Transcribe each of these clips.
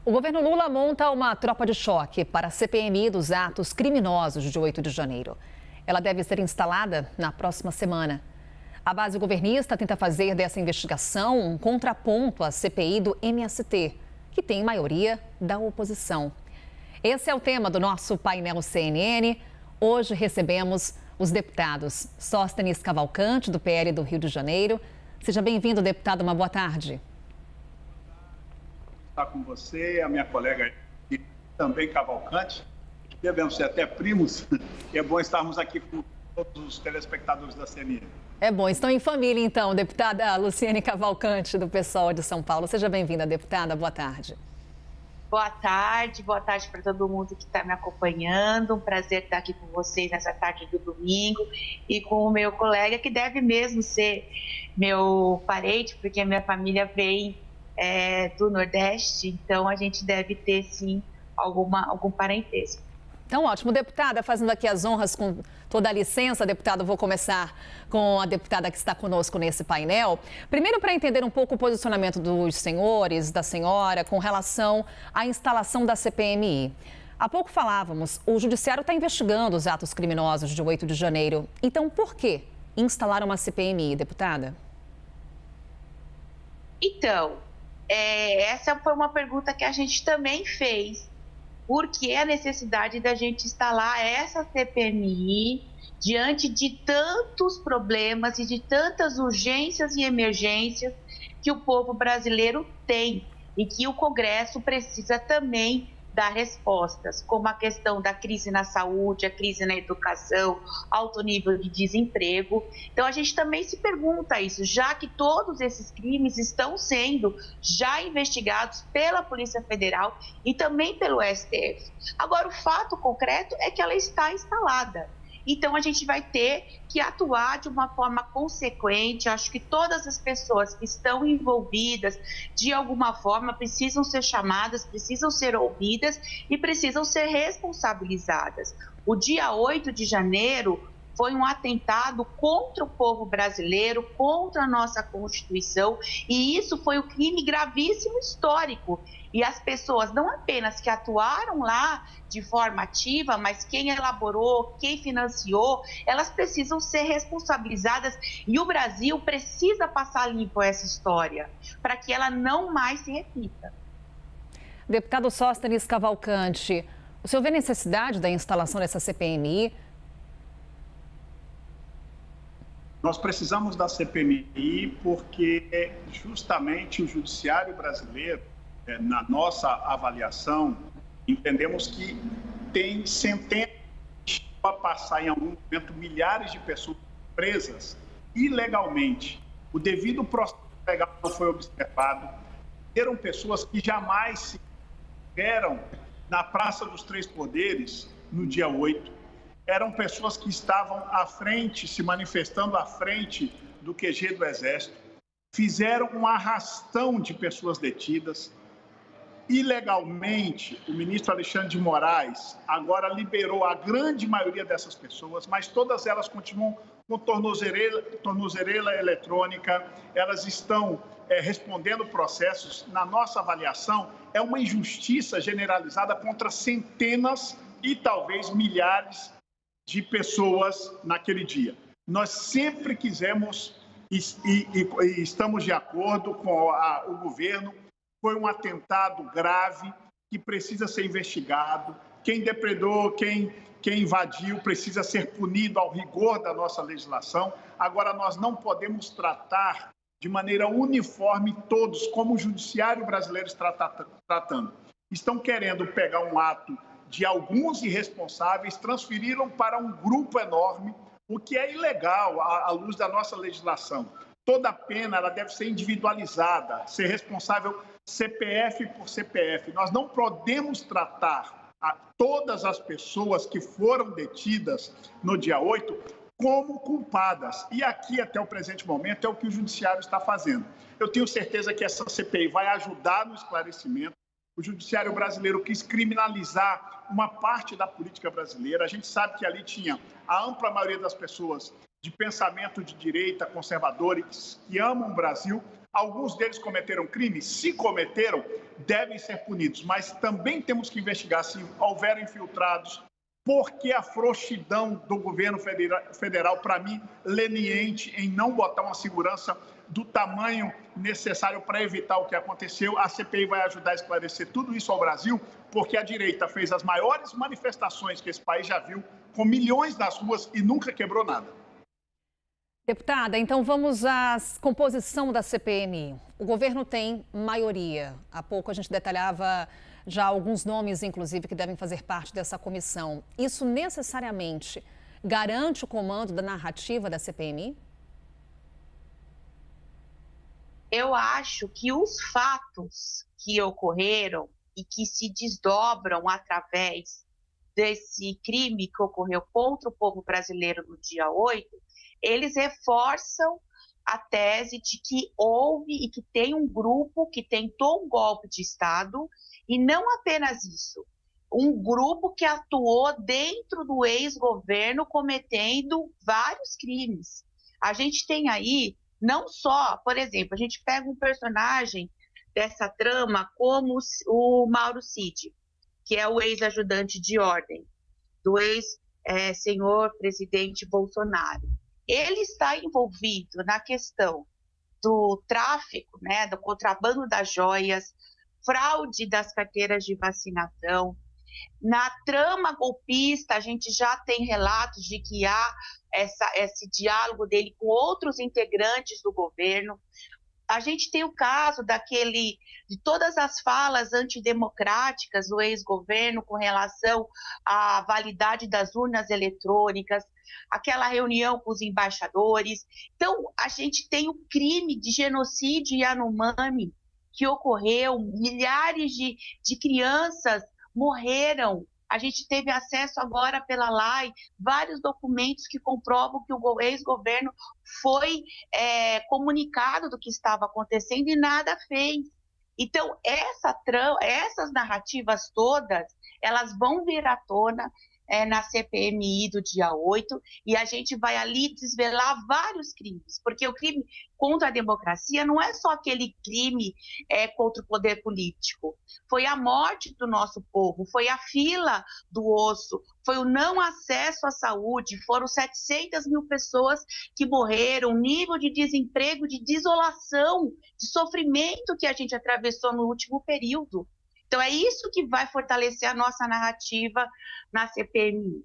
O governo Lula monta uma tropa de choque para a CPMI dos atos criminosos de 8 de janeiro. Ela deve ser instalada na próxima semana. A base governista tenta fazer dessa investigação um contraponto à CPI do MST, que tem maioria da oposição. Esse é o tema do nosso painel CNN. Hoje recebemos os deputados Sóstenes Cavalcante, do PL do Rio de Janeiro. Seja bem-vindo, deputado. Uma boa tarde. Estar com você, a minha colega também Cavalcante. Devemos ser até primos. E é bom estarmos aqui com todos os telespectadores da CNN. É bom, estão em família então, deputada Luciane Cavalcante, do PSOL de São Paulo. Seja bem-vinda, deputada. Boa tarde. Boa tarde para todo mundo que está me acompanhando. Um prazer estar aqui com vocês nessa tarde do domingo e com o meu colega, que deve mesmo ser meu parente, porque a minha família vem do Nordeste, então a gente deve ter, sim, algum parentesco. Então, ótimo. Deputada, fazendo aqui as honras com toda a licença, deputado, vou começar com a deputada que está conosco nesse painel. Primeiro, para entender um pouco o posicionamento dos senhores, da senhora, com relação à instalação da CPMI. Há pouco falávamos, o Judiciário está investigando os atos criminosos de 8 de janeiro. Então, por que instalar uma CPMI, deputada? Então, essa foi uma pergunta que a gente também fez. Por que a necessidade da gente instalar essa CPMI diante de tantos problemas e de tantas urgências e emergências que o povo brasileiro tem e que o Congresso precisa também dar respostas, como a questão da crise na saúde, a crise na educação, alto nível de desemprego. Então, a gente também se pergunta isso, já que todos esses crimes estão sendo já investigados pela Polícia Federal e também pelo STF. Agora, o fato concreto é que ela está instalada. Então, a gente vai ter que atuar de uma forma consequente. Acho que todas as pessoas que estão envolvidas, de alguma forma, precisam ser chamadas, precisam ser ouvidas e precisam ser responsabilizadas. O dia 8 de janeiro foi um atentado contra o povo brasileiro, contra a nossa Constituição, e isso foi um crime gravíssimo histórico. E as pessoas, não apenas que atuaram lá de forma ativa, mas quem elaborou, quem financiou, elas precisam ser responsabilizadas. E o Brasil precisa passar limpo essa história, para que ela não mais se repita. Deputado Sóstenes Cavalcante, o senhor vê necessidade da instalação dessa CPMI? Nós precisamos da CPMI porque justamente o judiciário brasileiro, na nossa avaliação, entendemos que tem centenas a passar em algum momento milhares de pessoas presas ilegalmente. O devido processo legal não foi observado. Eram pessoas que jamais se viram na Praça dos Três Poderes no dia 8. Eram pessoas que estavam à frente, se manifestando à frente do QG do Exército. Fizeram um arrastão de pessoas detidas. Ilegalmente, o ministro Alexandre de Moraes agora liberou a grande maioria dessas pessoas, mas todas elas continuam com tornozeleira eletrônica, elas estão respondendo processos. Na nossa avaliação, é uma injustiça generalizada contra centenas e talvez milhares de pessoas naquele dia. Nós sempre quisemos e estamos de acordo com o governo. Foi um atentado grave que precisa ser investigado. Quem depredou, quem invadiu, precisa ser punido ao rigor da nossa legislação. Agora, nós não podemos tratar de maneira uniforme todos, como o judiciário brasileiro está tratando. Estão querendo pegar um ato de alguns irresponsáveis, transferiram para um grupo enorme, o que é ilegal à luz da nossa legislação. Toda pena ela deve ser individualizada, ser responsável CPF por CPF. Nós não podemos tratar todas as pessoas que foram detidas no dia 8 como culpadas. E aqui, até o presente momento, é o que o Judiciário está fazendo. Eu tenho certeza que essa CPI vai ajudar no esclarecimento. O Judiciário brasileiro quis criminalizar uma parte da política brasileira. A gente sabe que ali tinha a ampla maioria das pessoas de pensamento de direita, conservadores, que amam o Brasil, Alguns deles cometeram crimes, se cometeram, devem ser punidos, mas também temos que investigar se houveram infiltrados, porque a frouxidão do governo federal, para mim, leniente em não botar uma segurança do tamanho necessário para evitar o que aconteceu. A CPI vai ajudar a esclarecer tudo isso ao Brasil, porque a direita fez as maiores manifestações que esse país já viu, com milhões nas ruas e nunca quebrou nada. Deputada, então vamos à composição da CPMI. O governo tem maioria. Há pouco a gente detalhava já alguns nomes, inclusive, que devem fazer parte dessa comissão. Isso necessariamente garante o comando da narrativa da CPMI? Eu acho que os fatos que ocorreram e que se desdobram através desse crime que ocorreu contra o povo brasileiro no dia 8, eles reforçam a tese de que houve e que tem um grupo que tentou um golpe de Estado, e não apenas isso, um grupo que atuou dentro do ex-governo cometendo vários crimes. A gente tem aí, não só, por exemplo, a gente pega um personagem dessa trama como o Mauro Cid, que é o ex-ajudante de ordem do ex-senhor presidente Bolsonaro. Ele está envolvido na questão do tráfico, né, do contrabando das joias, fraude das carteiras de vacinação. Na trama golpista, a gente já tem relatos de que há esse diálogo dele com outros integrantes do governo. A gente tem o caso de todas as falas antidemocráticas do ex-governo com relação à validade das urnas eletrônicas, aquela reunião com os embaixadores. Então, a gente tem o crime de genocídio Yanomami que ocorreu, milhares de crianças morreram. A gente teve acesso agora pela lei, vários documentos que comprovam que o ex-governo foi comunicado do que estava acontecendo e nada fez. Então, essas narrativas todas, elas vão vir à tona na CPMI do dia 8, e a gente vai ali desvelar vários crimes, porque o crime contra a democracia não é só aquele crime contra o poder político, foi a morte do nosso povo, foi a fila do osso, foi o não acesso à saúde, foram 700 mil pessoas que morreram, o nível de desemprego, de desolação, de sofrimento que a gente atravessou no último período. Então, é isso que vai fortalecer a nossa narrativa na CPMI.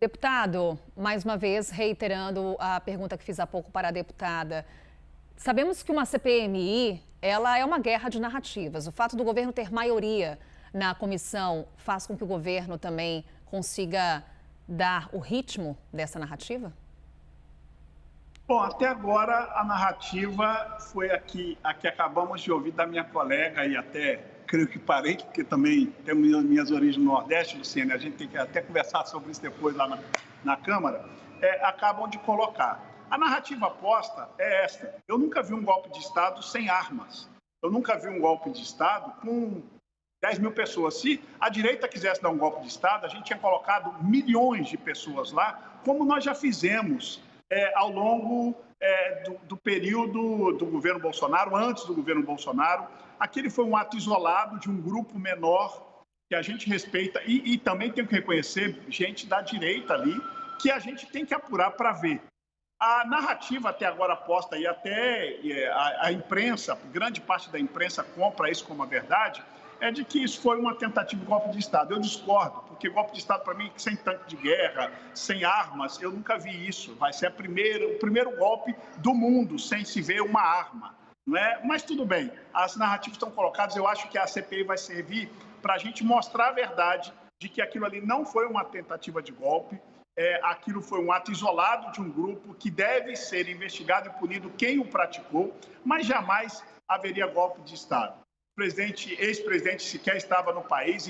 Deputado, mais uma vez, reiterando a pergunta que fiz há pouco para a deputada. Sabemos que uma CPMI, ela é uma guerra de narrativas. O fato do governo ter maioria na comissão faz com que o governo também consiga dar o ritmo dessa narrativa? Bom, até agora a narrativa foi a que acabamos de ouvir da minha colega e até creio que parente, porque também tenho minhas origens no Nordeste, Luciene, a gente tem que até conversar sobre isso depois lá na Câmara, acabam de colocar. A narrativa posta é esta: eu nunca vi um golpe de Estado sem armas, eu nunca vi um golpe de Estado com 10 mil pessoas. Se a direita quisesse dar um golpe de Estado, a gente tinha colocado milhões de pessoas lá, como nós já fizemos ao longo do período do governo Bolsonaro, antes do governo Bolsonaro. Aquele foi um ato isolado de um grupo menor que a gente respeita e também tem que reconhecer gente da direita ali que a gente tem que apurar para ver. A narrativa até agora posta e até a imprensa, grande parte da imprensa compra isso como a verdade, é de que isso foi uma tentativa de golpe de Estado. Eu discordo, porque golpe de Estado, para mim, sem tanque de guerra, sem armas, eu nunca vi isso. Vai ser o primeiro golpe do mundo sem se ver uma arma. Não é? Mas tudo bem, as narrativas estão colocadas. Eu acho que a CPI vai servir para a gente mostrar a verdade de que aquilo ali não foi uma tentativa de golpe, aquilo foi um ato isolado de um grupo que deve ser investigado e punido quem o praticou, mas jamais haveria golpe de Estado. O ex-presidente sequer estava no país,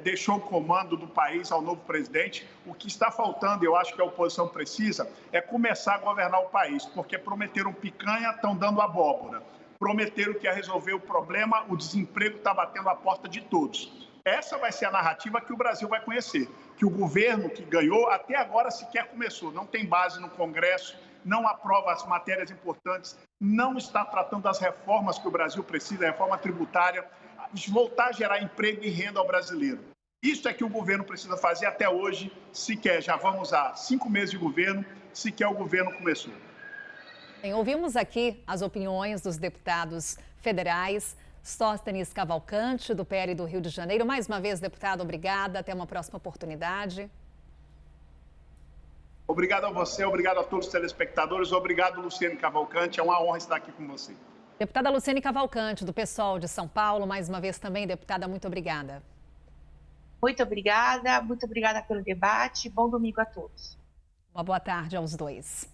deixou o comando do país ao novo presidente. O que está faltando, eu acho que a oposição precisa, é começar a governar o país, porque prometeram picanha, estão dando abóbora. Prometeram que ia resolver o problema, o desemprego está batendo a porta de todos. Essa vai ser a narrativa que o Brasil vai conhecer, que o governo que ganhou até agora sequer começou, não tem base no Congresso não aprova as matérias importantes, não está tratando das reformas que o Brasil precisa, a reforma tributária, voltar a gerar emprego e renda ao brasileiro. Isso é que o governo precisa fazer até hoje, sequer. Já vamos a 5 meses de governo, sequer o governo começou. Bem, ouvimos aqui as opiniões dos deputados federais. Sóstenes Cavalcante, do PL do Rio de Janeiro. Mais uma vez, deputado, obrigada. Até uma próxima oportunidade. Obrigado a você, obrigado a todos os telespectadores, obrigado, Luciane Cavalcante. É uma honra estar aqui com você. Deputada Luciane Cavalcante, do PSOL de São Paulo. Mais uma vez também, deputada, muito obrigada. Muito obrigada pelo debate. Bom domingo a todos. Uma boa tarde aos dois.